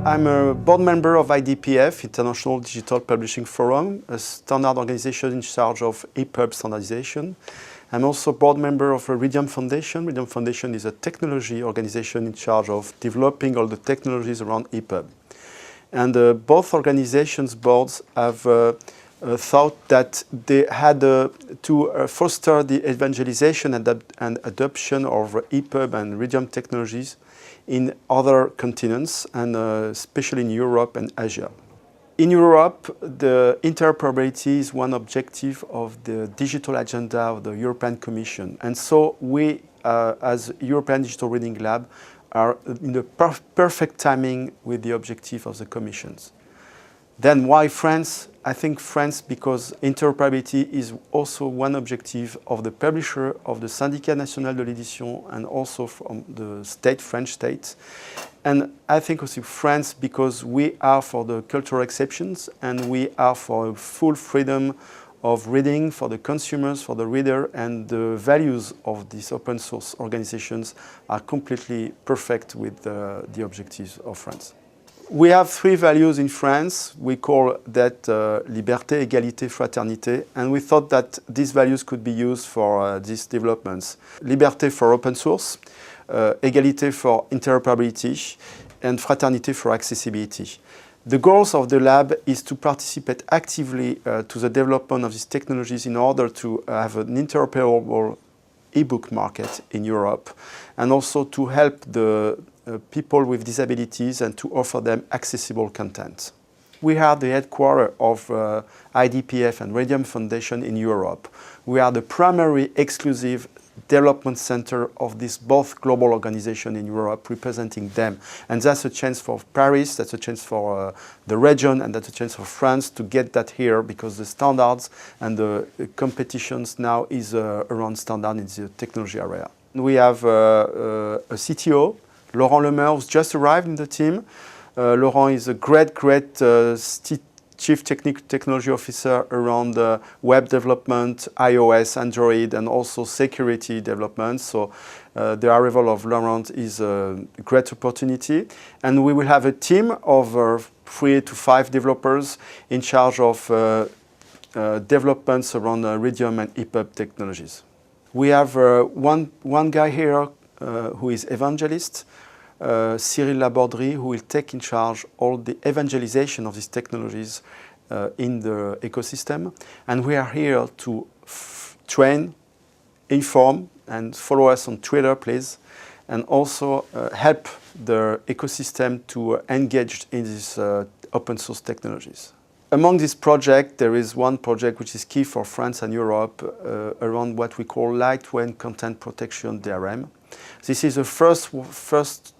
I'm a board member of IDPF, International Digital Publishing Forum, a standard organization in charge of EPUB standardization. I'm also board member of a Radium Foundation. Radium Foundation is a technology organization in charge of developing all the technologies around EPUB. And both organizations' boards have thought that they had to foster the evangelization and adoption of EPUB and Radium technologies in other continents, and especially in Europe and Asia. In Europe, the interoperability is one objective of the digital agenda of the European Commission. And so we, as European Digital Reading Lab, are in the perfect timing with the objective of the Commissions. Then why France? I think France because interoperability is also one objective of the publisher of the Syndicat national de l'édition and also from the state, French state. And I think also France because we are for the cultural exceptions and we are for full freedom of reading for the consumers, for the reader, and the values of these open source organizations are completely perfect with the objectives of France. We have three values in France. We call that liberté, égalité, fraternité, and we thought that these values could be used for these developments. Liberté for open source, égalité for interoperability, and fraternité for accessibility. The goals of the lab is to participate actively to the development of these technologies in order to have an interoperable e-book market in Europe, and also to help the people with disabilities and to offer them accessible content. We are the headquarters of IDPF and Radium Foundation in Europe. We are the primary exclusive development center of this both global organization in Europe, representing them. And that's a chance for Paris, that's a chance for the region, and that's a chance for France to get that here because the standards and the competitions now is around standard in the technology area. We have a CTO, Laurent Lemeur, who's just arrived in the team. Laurent is a great Chief Technology Officer around web development, iOS, Android, and also security development. So the arrival of Laurent is a great opportunity. And we will have a team of 3 to 5 developers in charge of developments around Radium and EPUB technologies. We have one guy here who is evangelist, Cyril Labordry, who will take in charge all the evangelization of these technologies in the ecosystem. And we are here to train, inform, and follow us on Twitter, please, and also help the ecosystem to engage in these open source technologies. Among this project, there is one project which is key for France and Europe around what we call lightweight content protection DRM. This is the first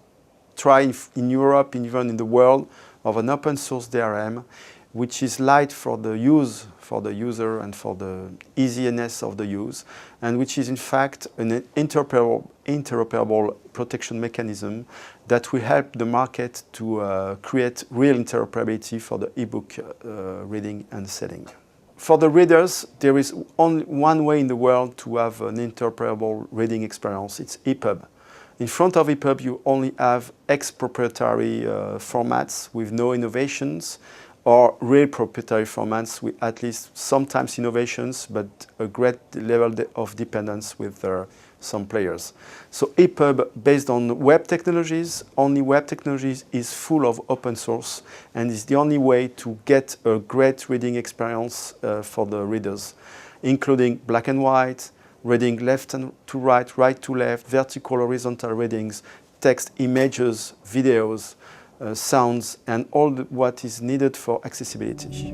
try in Europe, even in the world, of an open source DRM, which is light for the use, for the user, and for the easiness of the use, and which is in fact an interoperable protection mechanism that will help the market to create real interoperability for the ebook reading and selling. For the readers, there is only one way in the world to have an interoperable reading experience. It's EPUB. In front of EPUB, you only have ex-proprietary formats with no innovations, or real proprietary formats with at least sometimes innovations, but a great level of dependence with some players. So EPUB, based on web technologies, only web technologies, is full of open source and is the only way to get a great reading experience for the readers, including black and white, reading left and to right, right to left, vertical, horizontal readings, text, images, videos, sounds, and all what is needed for accessibility.